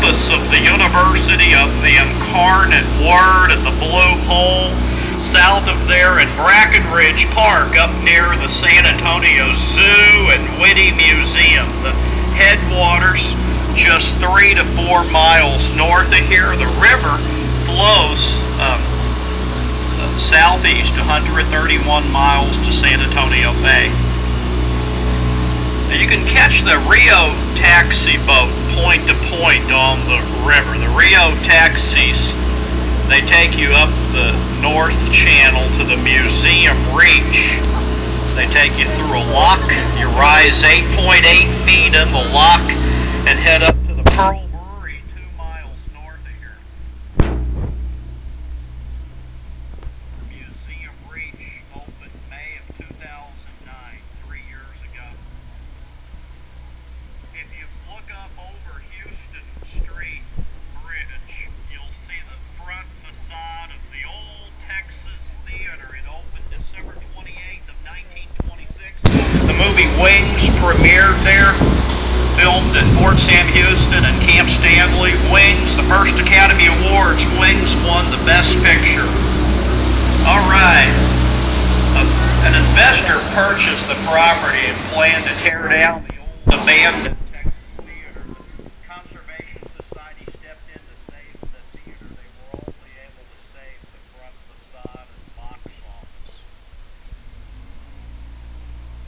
campus of the University of the Incarnate Word at the Blue Hole. South of there in Brackenridge Park, up near the San Antonio Zoo and Whitty Museum. The headwaters just 3 to 4 miles north of here. The river flows southeast 131 miles to San Antonio Bay. Now you can catch the Rio taxi boat point to point on the river. The Rio taxis, they take you up the North Channel to the Museum Reach. They take you through a lock. You rise 8.8 feet in the lock and head up to the Pearl Brewery 2 miles north of here. Museum Reach opened May of 2009, 3 years ago. If you look up over Houston Street Bridge, you'll see the front facade of the old Texas Theater. It opened December 28th of 1926. The movie Wings premiered there, filmed at Fort Sam Houston and Camp Stanley. Wings, the first Academy Awards, Wings won the Best Picture. All right. An investor purchased the property and planned to tear down the old abandoned Texas Theater. The Conservation Society stepped in to save the theater. They were only able to save the front facade and box office.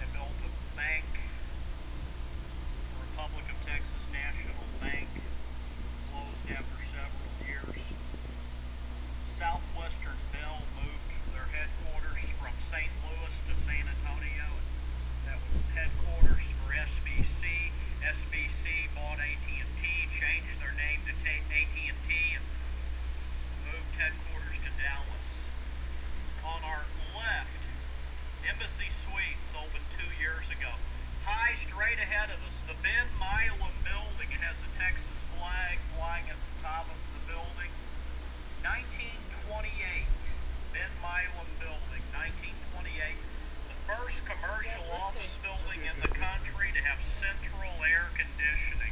They built a bank, the Republic of Texas National Bank, closed after several years. Southwestern Bell moved their headquarters from St. Louis to San Antonio. That was headquarters for SBC. SBC bought AT&T, changed their name to AT&T, and moved headquarters to Dallas. On our left, Embassy Suites opened 2 years ago. High, straight ahead of us, the Ben Milam Building. It has the Texas flag flying at the top of the building. 1928, Ben Milam Building, 1928. The first commercial office building in the country to have central air conditioning.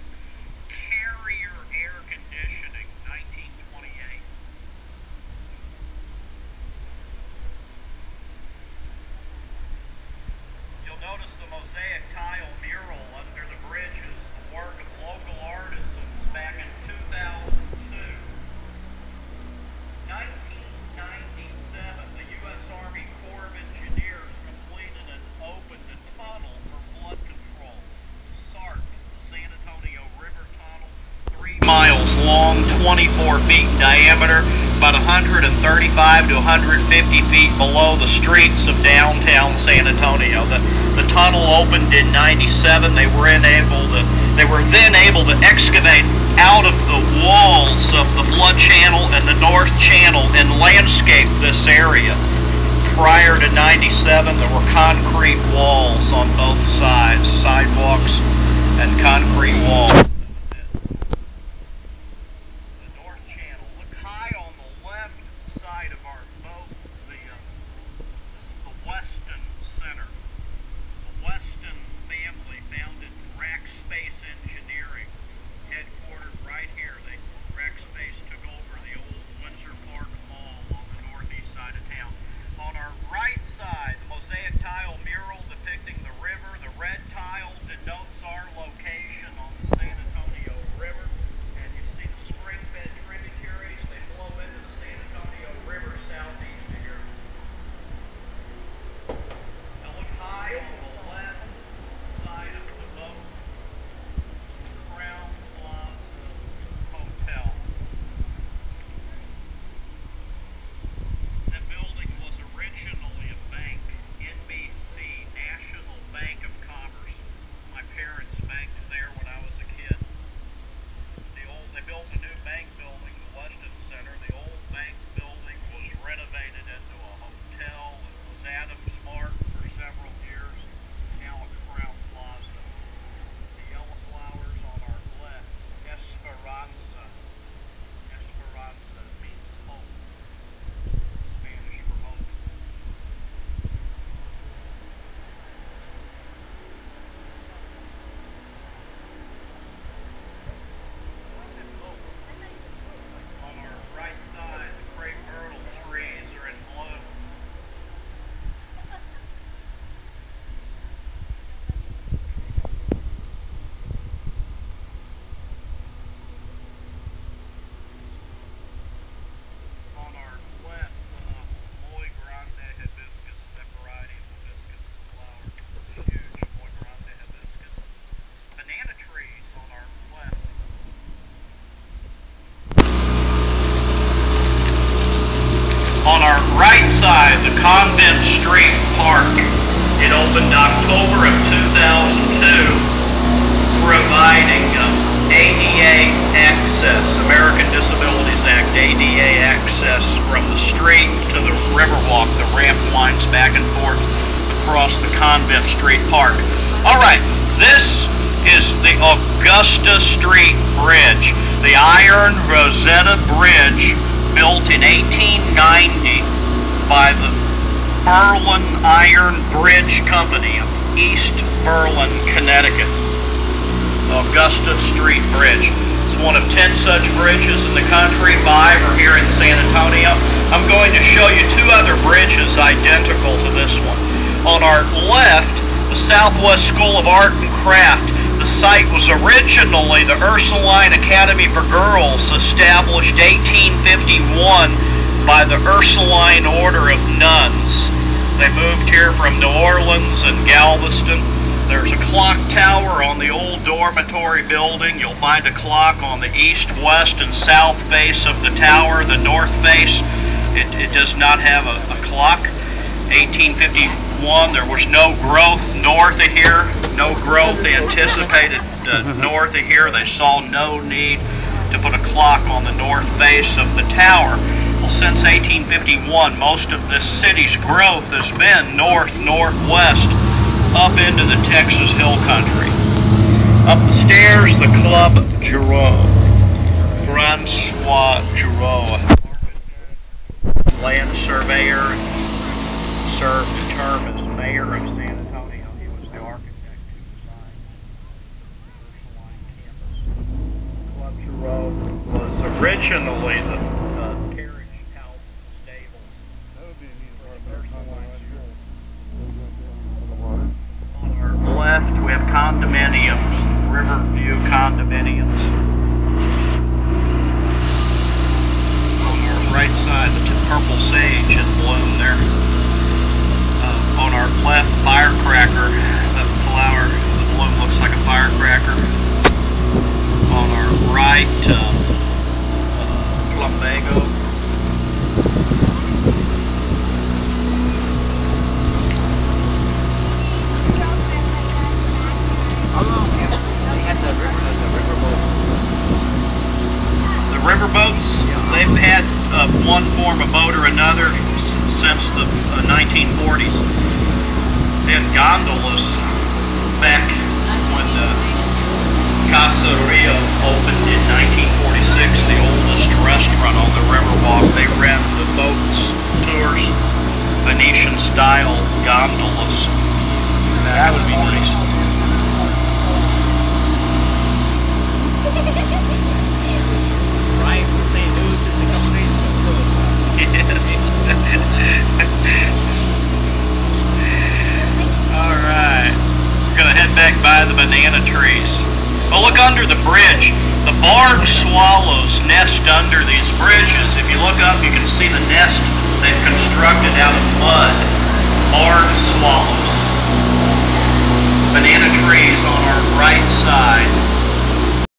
Carrier air conditioning, 1928. You'll notice the mosaic tile mural under the bridges, the work of local artisans back in 2002. 1997, the U.S. Army Corps of Engineers completed and opened a tunnel for flood control. SART, the San Antonio River Tunnel, 3 miles long, 24 feet in diameter, about 135 to 150 feet below the streets of downtown San Antonio. The tunnel opened in '97. They were then able to excavate out of the walls of the flood channel and the north channel and landscape this area. Prior to '97, there were concrete walls on both sides, sidewalks and concrete walls. The north channel. Look high on the left side of our boat. This is the Weston Center. The Weston family founded Rackspace Engineering, headquartered right here. Rackspace took over the old Windsor Park Mall on the northeast side of town. On our right side, the mosaic tile mural depicting the river. The red tile denotes our location on the San Antonio River. And you see the spring-fed tributaries. They flow into the San Antonio River southeast of here. Now look high on the left side of the boat. Crown Plaza Hotel. That building was originally a bank, NBC, National Bank of Commerce. My parents banked there when I was a kid. They built a new bank building, the Weston Center. The old bank building was renovated into a hotel. It was Adams Mart for several years. Now a Crown Plaza. The yellow flowers on our left, Esperanza. Esperanza means hope. Spanish for hope. What's that boat right side, the Convent Street Park. It opened October of 2002, providing ADA access, American Disabilities Act, ADA access from the street to the Riverwalk. The ramp winds back and forth across the Convent Street Park. All right, this is the Augusta Street Bridge, the Iron Rosetta Bridge, built in 1890 by the Berlin Iron Bridge Company of East Berlin, Connecticut. Augusta Street Bridge. It's one of 10 such bridges in the country. 5 are here in San Antonio. I'm going to show you 2 other bridges identical to this one. On our left, the Southwest School of Art and Craft. The site was originally the Ursuline Academy for Girls, established 1851 by the Ursuline Order of Nuns. They moved here from New Orleans and Galveston. There's a clock tower on the old dormitory building. You'll find a clock on the east, west, and south face of the tower. The north face, it does not have a clock. 1851, there was no growth north of here. No growth anticipated north of here. They saw no need to put a clock on the north face of the tower. Well, since 1851, most of this city's growth has been north-northwest, up into the Texas Hill Country. Up the stairs, the Club Giroux. Francois Giroux, land surveyor, served a term as mayor of San Antonio. He was the architect who designed the Ursuline campus. Club Giroux was originally the carriage house stable for the Ursuline. On our left, we have condominiums, Riverview condominiums. On our right side, the purple sage in bloom there. On our left, firecracker, that flower, the bloom looks like a firecracker. On our right, plumbago. Riverboats, they've had one form of boat or another since the 1940s. And gondolas, back when Casa Rio opened in 1946, the oldest restaurant on the Riverwalk, they ran the boats, tours, Venetian-style gondolas. That would be nice. Alright, we're going to head back by the banana trees. Oh, look under the bridge. The barred swallows nest under these bridges. If you look up, you can see the nest they've constructed out of mud. Barred swallows. Banana trees on our right side.